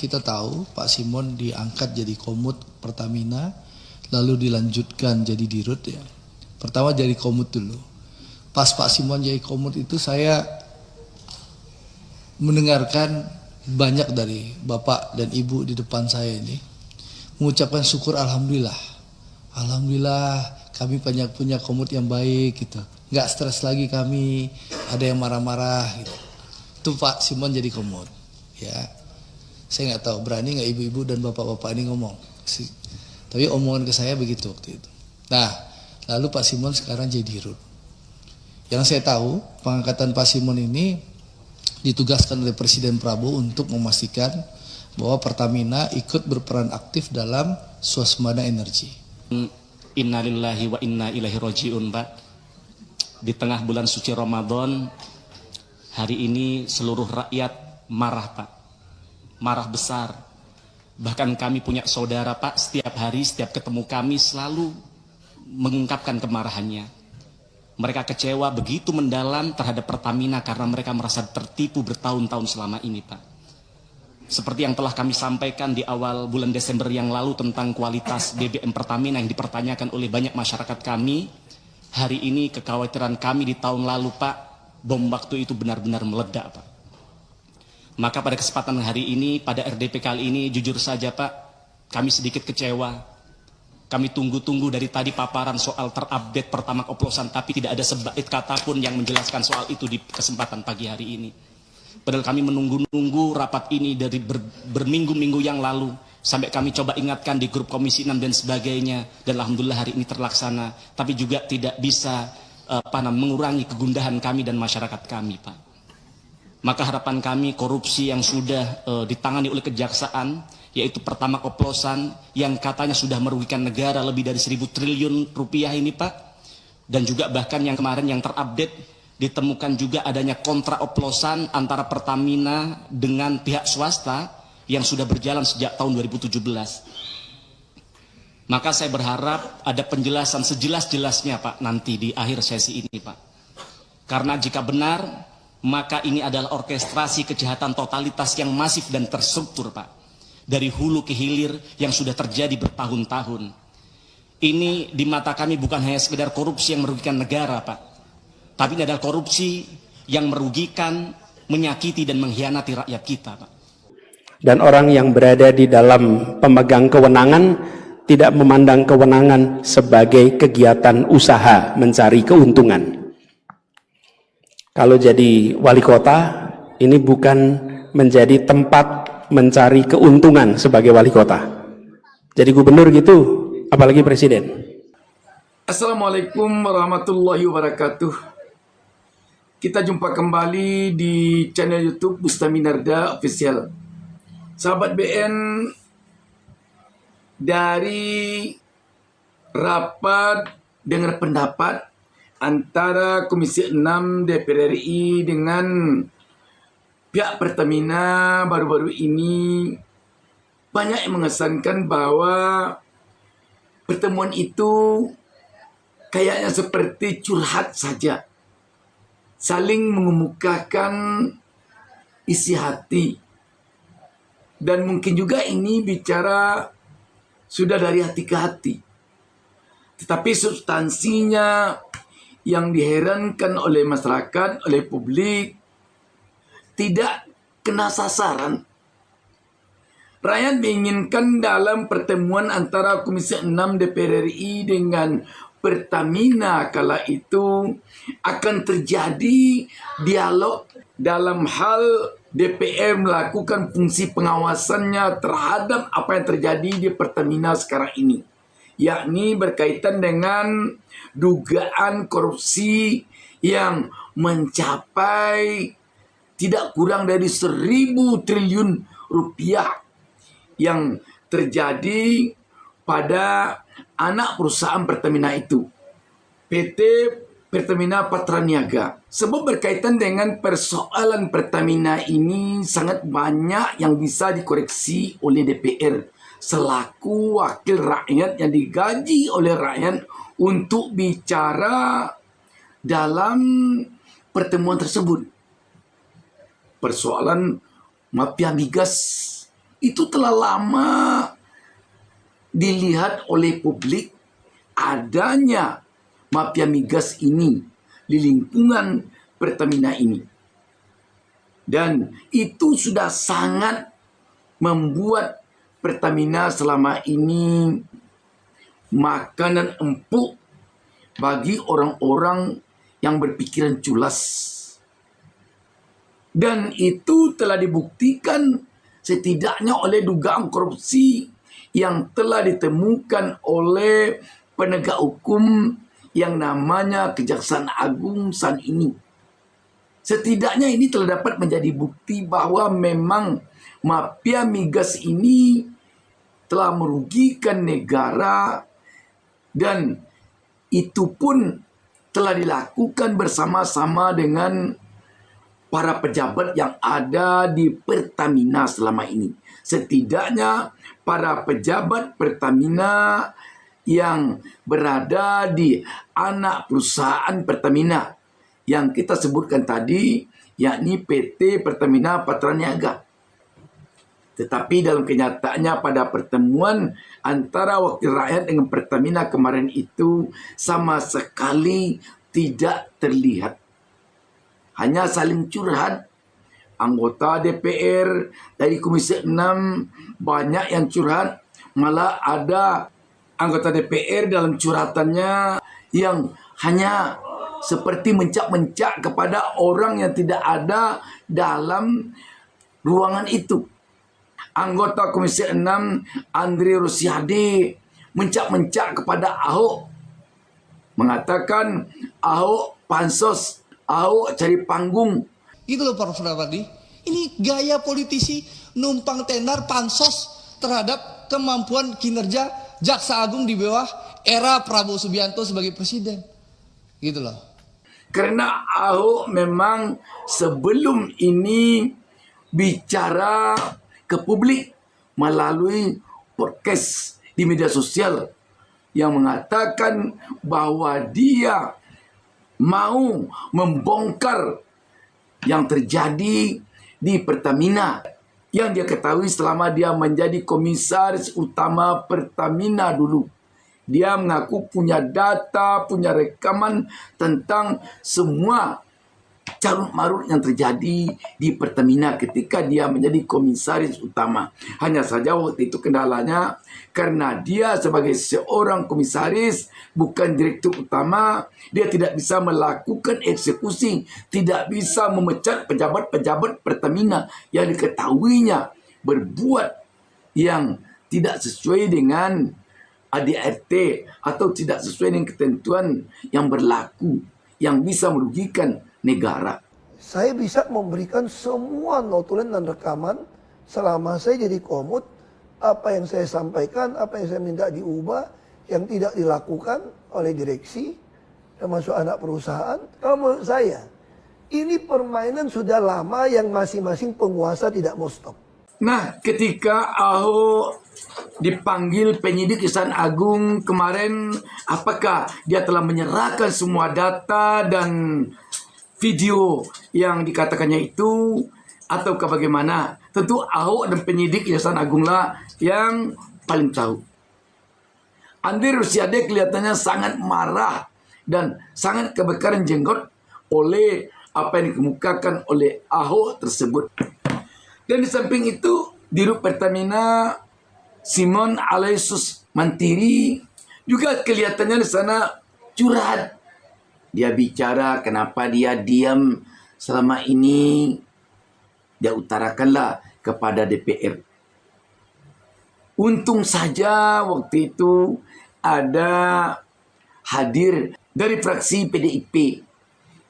kita tahu Pak Simon diangkat jadi komut Pertamina, lalu dilanjutkan jadi dirut ya. Pertama jadi komut dulu. Pas Pak Simon jadi komut itu saya mendengarkan banyak dari Bapak dan Ibu di depan saya ini mengucapkan syukur alhamdulillah. Alhamdulillah kami punya komut yang baik gitu. Nggak stres lagi kami, ada yang marah-marah gitu. Itu Pak Simon jadi komut. Ya, saya nggak tahu berani nggak ibu-ibu dan bapak-bapak ini ngomong. Tapi omongan ke saya begitu waktu itu. Nah, lalu Pak Simon sekarang jadi dirut. Yang saya tahu pengangkatan Pak Simon ini ditugaskan oleh Presiden Prabowo untuk memastikan bahwa Pertamina ikut berperan aktif dalam swasembada energi. Innalillahi wa inna ilaihi rajiun, Pak. Di tengah bulan suci Ramadan, hari ini seluruh rakyat marah, Pak. Marah besar. Bahkan kami punya saudara, Pak, setiap hari, setiap ketemu kami selalu mengungkapkan kemarahannya. Mereka kecewa begitu mendalam terhadap Pertamina karena mereka merasa tertipu bertahun-tahun selama ini, Pak. Seperti yang telah kami sampaikan di awal bulan Desember yang lalu tentang kualitas BBM Pertamina yang dipertanyakan oleh banyak masyarakat kami, hari ini kekhawatiran kami di tahun lalu, Pak, bom waktu itu benar-benar meledak, Pak. Maka pada kesempatan hari ini, pada RDP kali ini, jujur saja Pak, kami sedikit kecewa. Kami tunggu-tunggu dari tadi paparan soal terupdate Pertamax oplosan, tapi tidak ada sebait kata pun yang menjelaskan soal itu di kesempatan pagi hari ini. Padahal kami menunggu-nunggu rapat ini dari berminggu-minggu yang lalu, sampai kami coba ingatkan di grup Komisi 6 dan sebagainya, dan alhamdulillah hari ini terlaksana, tapi juga tidak bisa mengurangi kegundahan kami dan masyarakat kami, Pak. Maka harapan kami korupsi yang sudah ditangani oleh kejaksaan, yaitu Pertamax oplosan yang katanya sudah merugikan negara lebih dari 1.000 triliun rupiah ini, Pak. Dan juga bahkan yang kemarin yang terupdate ditemukan juga adanya kontrak oplosan antara Pertamina dengan pihak swasta yang sudah berjalan sejak tahun 2017. Maka saya berharap ada penjelasan sejelas-jelasnya, Pak, nanti di akhir sesi ini, Pak. Karena jika benar, maka ini adalah orkestrasi kejahatan totalitas yang masif dan terstruktur, Pak. Dari hulu ke hilir yang sudah terjadi bertahun-tahun. Ini di mata kami bukan hanya sekedar korupsi yang merugikan negara, Pak. Tapi ini adalah korupsi yang merugikan, menyakiti dan mengkhianati rakyat kita, Pak. Dan orang yang berada di dalam pemegang kewenangan tidak memandang kewenangan sebagai kegiatan usaha mencari keuntungan. Kalau jadi wali kota, ini bukan menjadi tempat mencari keuntungan sebagai wali kota. Jadi gubernur gitu, apalagi presiden. Assalamualaikum warahmatullahi wabarakatuh. Kita jumpa kembali di channel YouTube Bustami Narda Official. Sahabat BN, dari rapat dengar pendapat antara Komisi 6 DPR RI dengan pihak Pertamina baru-baru ini, banyak yang mengesankan bahwa pertemuan itu kayaknya seperti curhat saja, saling mengemukakan isi hati, dan mungkin juga ini bicara sudah dari hati ke hati, tetapi substansinya yang diherankan oleh masyarakat, oleh publik, tidak kena sasaran. Rakyat menginginkan dalam pertemuan antara Komisi 6 DPR RI dengan Pertamina kala itu akan terjadi dialog dalam hal DPR melakukan fungsi pengawasannya terhadap apa yang terjadi di Pertamina sekarang ini, yakni berkaitan dengan dugaan korupsi yang mencapai tidak kurang dari 1.000 triliun rupiah yang terjadi pada anak perusahaan Pertamina itu, PT Pertamina Patraniaga. Sebab berkaitan dengan persoalan Pertamina ini sangat banyak yang bisa dikoreksi oleh DPR selaku wakil rakyat yang digaji oleh rakyat untuk bicara dalam pertemuan tersebut. Persoalan mafia migas Itu telah lama dilihat oleh publik adanya mafia migas ini di lingkungan Pertamina ini. Dan itu sudah sangat membuat Pertamina selama ini makanan empuk bagi orang-orang yang berpikiran culas. Dan itu telah dibuktikan setidaknya oleh dugaan korupsi yang telah ditemukan oleh penegak hukum yang namanya Kejaksaan Agung saat ini. Setidaknya ini telah dapat menjadi bukti bahwa memang mafia migas ini telah merugikan negara, dan itu pun telah dilakukan bersama-sama dengan para pejabat yang ada di Pertamina selama ini. Setidaknya para pejabat Pertamina yang berada di anak perusahaan Pertamina yang kita sebutkan tadi, yakni PT Pertamina Patraniaga. Tetapi dalam kenyataannya pada pertemuan antara wakil rakyat dengan Pertamina kemarin itu sama sekali tidak terlihat. Hanya saling curhat. Anggota DPR dari Komisi 6 banyak yang curhat. Malah ada anggota DPR dalam curhatannya yang hanya seperti mencak-mencak kepada orang yang tidak ada dalam ruangan itu. Anggota Komisi 6 Andre Rosiade mencak-mencak kepada Ahok, mengatakan Ahok pansos, Ahok cari panggung. Gitu loh Pak Fadli. Ini gaya politisi numpang tenar pansos terhadap kemampuan kinerja Jaksa Agung di bawah era Prabowo Subianto sebagai presiden. Gitu loh. Karena Ahok memang sebelum ini bicara ke publik melalui podcast di media sosial yang mengatakan bahwa dia mau membongkar yang terjadi di Pertamina yang dia ketahui selama dia menjadi komisaris utama Pertamina dulu. Dia mengaku punya data, punya rekaman tentang semua carut-marut yang terjadi di Pertamina ketika dia menjadi komisaris utama. Hanya saja waktu itu kendalanya karena dia sebagai seorang komisaris, bukan direktur utama, dia tidak bisa melakukan eksekusi, tidak bisa memecat pejabat-pejabat Pertamina yang diketahuinya berbuat yang tidak sesuai dengan ADRT atau tidak sesuai dengan ketentuan yang berlaku yang bisa merugikan negara. Saya bisa memberikan semua notulen dan rekaman selama saya jadi komut, apa yang saya sampaikan, apa yang saya minta diubah, yang tidak dilakukan oleh direksi, termasuk anak perusahaan. Kalau menurut saya, ini permainan sudah lama yang masing-masing penguasa tidak mau stop. Nah, ketika Ahok dipanggil penyidik Kejaksaan Agung kemarin, apakah dia telah menyerahkan semua data dan video yang dikatakannya itu ataukah bagaimana? Tentu Ahok dan penyidik Kejaksaan Agung lah yang paling tahu. Andre Rosiade kelihatannya sangat marah dan sangat kebakaran jenggot oleh apa yang dikemukakan oleh Ahok tersebut. Dan di samping itu, Dirut Pertamina Simon Aloysius Mantiri juga kelihatannya di sana curhat. Dia bicara kenapa dia diam selama ini. Dia utarakanlah kepada DPR. Untung saja waktu itu ada hadir dari fraksi PDIP.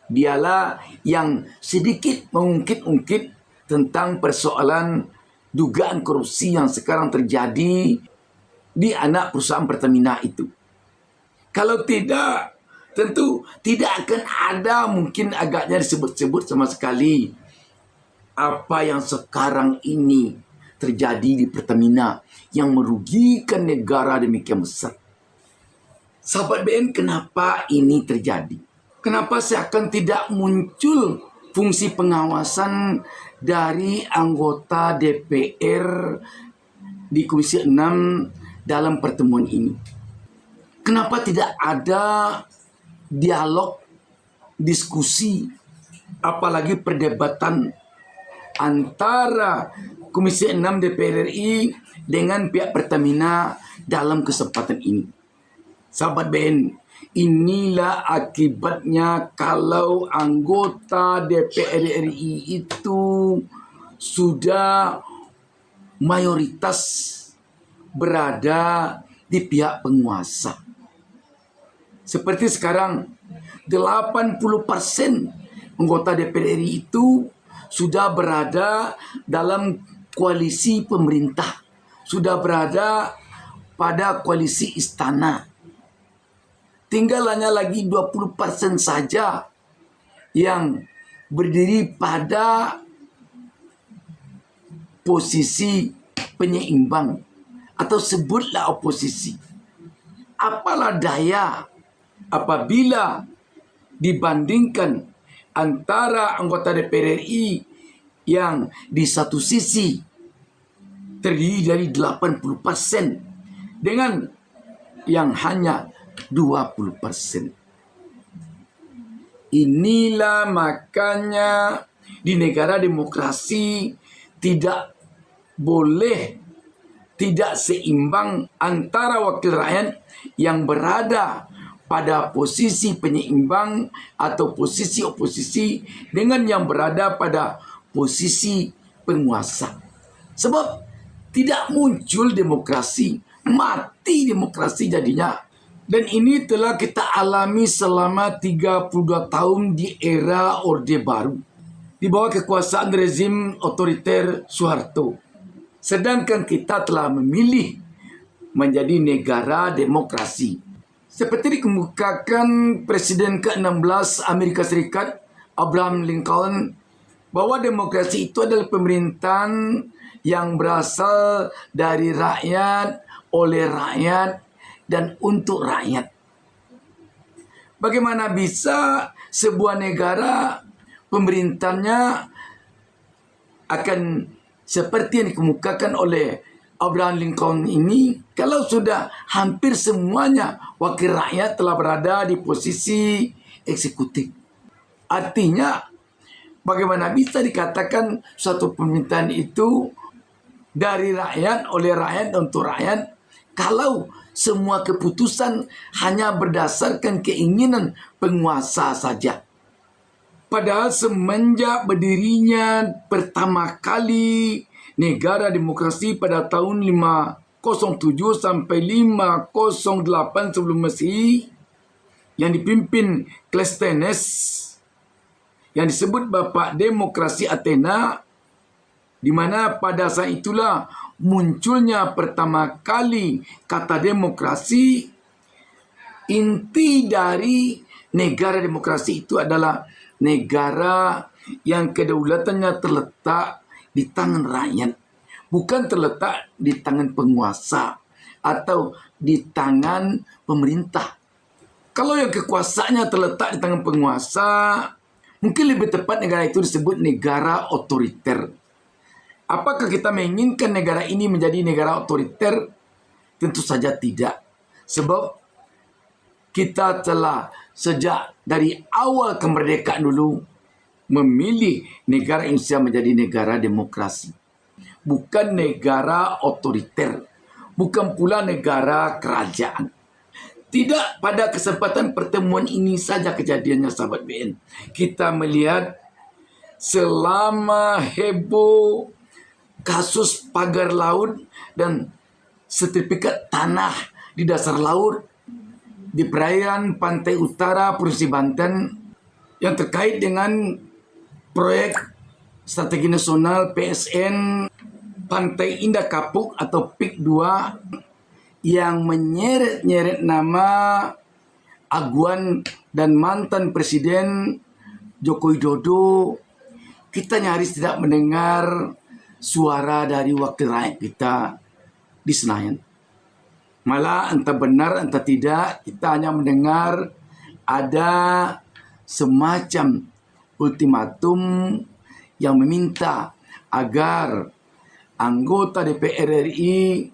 Dialah yang sedikit mengungkit-ungkit tentang persoalan dugaan korupsi yang sekarang terjadi di anak perusahaan Pertamina itu. Kalau tidak, tentu tidak akan ada mungkin agaknya disebut-sebut sama sekali apa yang sekarang ini terjadi di Pertamina yang merugikan negara demikian besar. Sahabat BN, kenapa ini terjadi? Kenapa seakan tidak muncul fungsi pengawasan dari anggota DPR di Komisi 6 dalam pertemuan ini. Kenapa tidak ada dialog, diskusi, apalagi perdebatan antara Komisi 6 DPR RI dengan pihak Pertamina dalam kesempatan ini? Sahabat BN, inilah akibatnya kalau anggota DPR RI itu sudah mayoritas berada di pihak penguasa. Seperti sekarang, 80% anggota DPR RI itu sudah berada dalam koalisi pemerintah, sudah berada pada koalisi istana. Tinggal hanya lagi 20% saja yang berdiri pada posisi penyeimbang atau sebutlah oposisi. Apalah daya apabila dibandingkan antara anggota DPR RI yang di satu sisi terdiri dari 80% dengan yang hanya 20%. Inilah makanya di negara demokrasi tidak boleh tidak seimbang antara wakil rakyat yang berada pada posisi penyeimbang atau posisi oposisi dengan yang berada pada posisi penguasa. Sebab tidak muncul demokrasi, mati demokrasi jadinya. Dan ini telah kita alami selama 32 tahun di era Orde Baru, di bawah kekuasaan rezim otoriter Soeharto. Sedangkan kita telah memilih menjadi negara demokrasi. Seperti dikemukakan Presiden ke-16 Amerika Serikat, Abraham Lincoln, bahwa demokrasi itu adalah pemerintahan yang berasal dari rakyat, oleh rakyat, dan untuk rakyat. Bagaimana bisa sebuah negara pemerintahnya akan seperti yang dikemukakan oleh Abraham Lincoln ini kalau sudah hampir semuanya wakil rakyat telah berada di posisi eksekutif? Artinya bagaimana bisa dikatakan suatu pemerintahan itu dari rakyat, oleh rakyat, untuk rakyat kalau semua keputusan hanya berdasarkan keinginan penguasa saja? Padahal semenjak berdirinya pertama kali negara demokrasi pada tahun 507 sampai 508 sebelum Masehi yang dipimpin Clisthenes, yang disebut Bapak Demokrasi Athena, di mana pada saat itulah munculnya pertama kali kata demokrasi. Inti dari negara demokrasi itu adalah negara yang kedaulatannya terletak di tangan rakyat, bukan terletak di tangan penguasa atau di tangan pemerintah. Kalau yang kekuasaannya terletak di tangan penguasa, mungkin lebih tepat negara itu disebut negara otoriter. Apakah kita menginginkan negara ini menjadi negara otoriter? Tentu saja tidak. Sebab kita telah sejak dari awal kemerdekaan dulu memilih negara Indonesia menjadi negara demokrasi. Bukan negara otoriter. Bukan pula negara kerajaan. Tidak pada kesempatan pertemuan ini saja kejadiannya, sahabat BN. Kita melihat selama heboh kasus pagar laut dan sertifikat tanah di dasar laut di perairan pantai utara Provinsi Banten yang terkait dengan proyek strategi nasional PSN Pantai Indah Kapuk atau PIK 2 yang menyeret-nyeret nama aguan dan mantan Presiden Joko Widodo. Kita nyaris tidak mendengar suara dari wakil rakyat kita di Senayan. Malah entah benar entah tidak, kita hanya mendengar ada semacam ultimatum yang meminta agar anggota DPR RI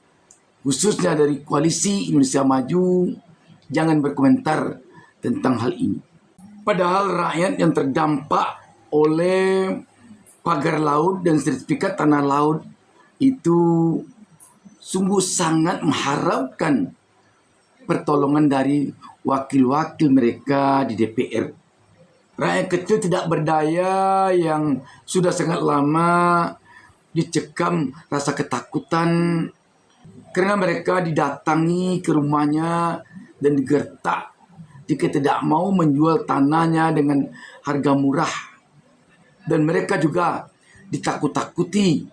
khususnya dari koalisi Indonesia Maju jangan berkomentar tentang hal ini. Padahal rakyat yang terdampak oleh pagar laut dan sertifikat tanah laut itu sungguh sangat mengharapkan pertolongan dari wakil-wakil mereka di DPR. Rakyat kecil tidak berdaya yang sudah sangat lama dicekam rasa ketakutan karena mereka didatangi ke rumahnya dan digertak jika tidak mau menjual tanahnya dengan harga murah. Dan mereka juga ditakut-takuti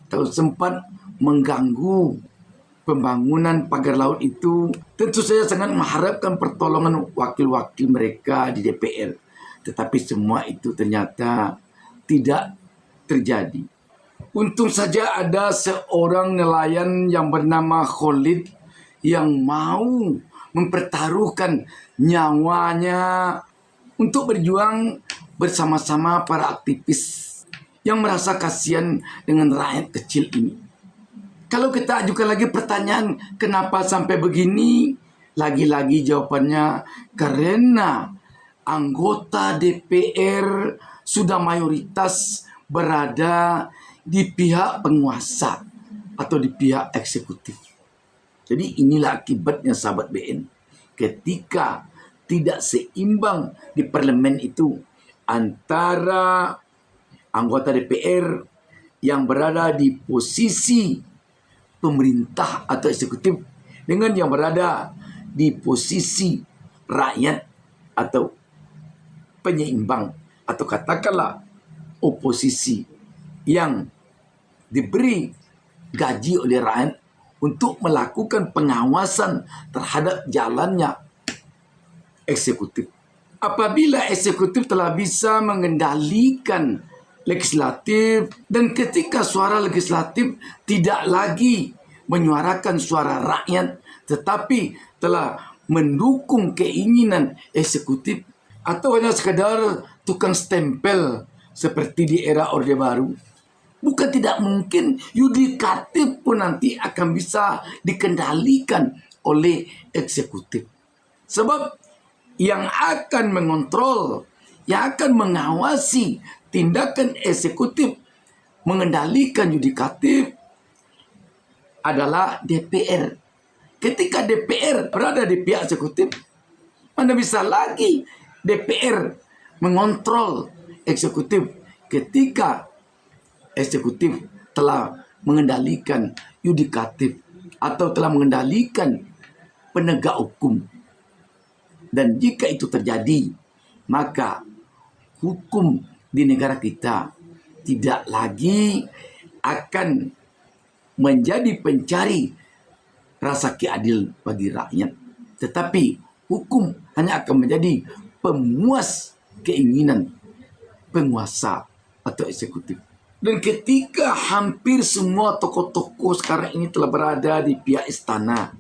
kalau sempat mengganggu pembangunan pagar laut itu. Tentu saja sangat mengharapkan pertolongan wakil-wakil mereka di DPR. Tetapi semua itu ternyata tidak terjadi. Untung saja ada seorang nelayan yang bernama Khalid yang mau mempertaruhkan nyawanya untuk berjuang bersama-sama para aktivis yang merasa kasihan dengan rakyat kecil ini. Kalau kita ajukan lagi pertanyaan, kenapa sampai begini? Lagi-lagi jawabannya karena anggota DPR sudah mayoritas berada di pihak penguasa atau di pihak eksekutif. Jadi inilah akibatnya sahabat BN. Ketika tidak seimbang di parlemen itu antara anggota DPR yang berada di posisi pemerintah atau eksekutif dengan yang berada di posisi rakyat atau penyeimbang atau katakanlah oposisi yang diberi gaji oleh rakyat untuk melakukan pengawasan terhadap jalannya eksekutif. Apabila eksekutif telah bisa mengendalikan legislatif dan ketika suara legislatif tidak lagi menyuarakan suara rakyat tetapi telah mendukung keinginan eksekutif atau hanya sekadar tukang stempel seperti di era Orde Baru, bukan tidak mungkin yudikatif pun nanti akan bisa dikendalikan oleh eksekutif. Sebab yang akan mengontrol, yang akan mengawasi tindakan eksekutif mengendalikan yudikatif adalah DPR. Ketika DPR berada di pihak eksekutif, mana bisa lagi DPR mengontrol eksekutif ketika eksekutif telah mengendalikan yudikatif atau telah mengendalikan penegak hukum. Dan jika itu terjadi, maka hukum di negara kita tidak lagi akan menjadi pencari rasa keadilan bagi rakyat, tetapi hukum hanya akan menjadi pemuas keinginan penguasa atau eksekutif. Dan ketika hampir semua tokoh-tokoh sekarang ini telah berada di pihak istana,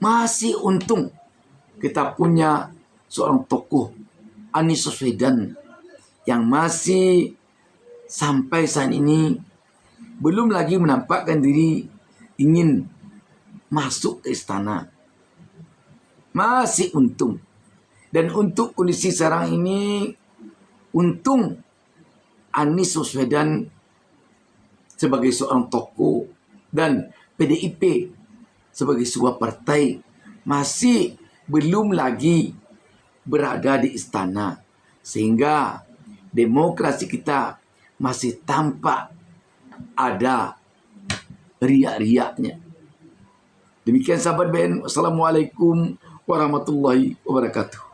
masih untung kita punya seorang tokoh Anies Baswedan yang masih sampai saat ini belum lagi menampakkan diri ingin masuk ke istana. Masih untung. Dan untuk kondisi sekarang ini, untung Anies Baswedan sebagai seorang tokoh dan PDIP sebagai sebuah partai masih belum lagi berada di istana. Sehingga demokrasi kita masih tampak ada riak-riaknya. Demikian sahabat BN. Wassalamualaikum warahmatullahi wabarakatuh.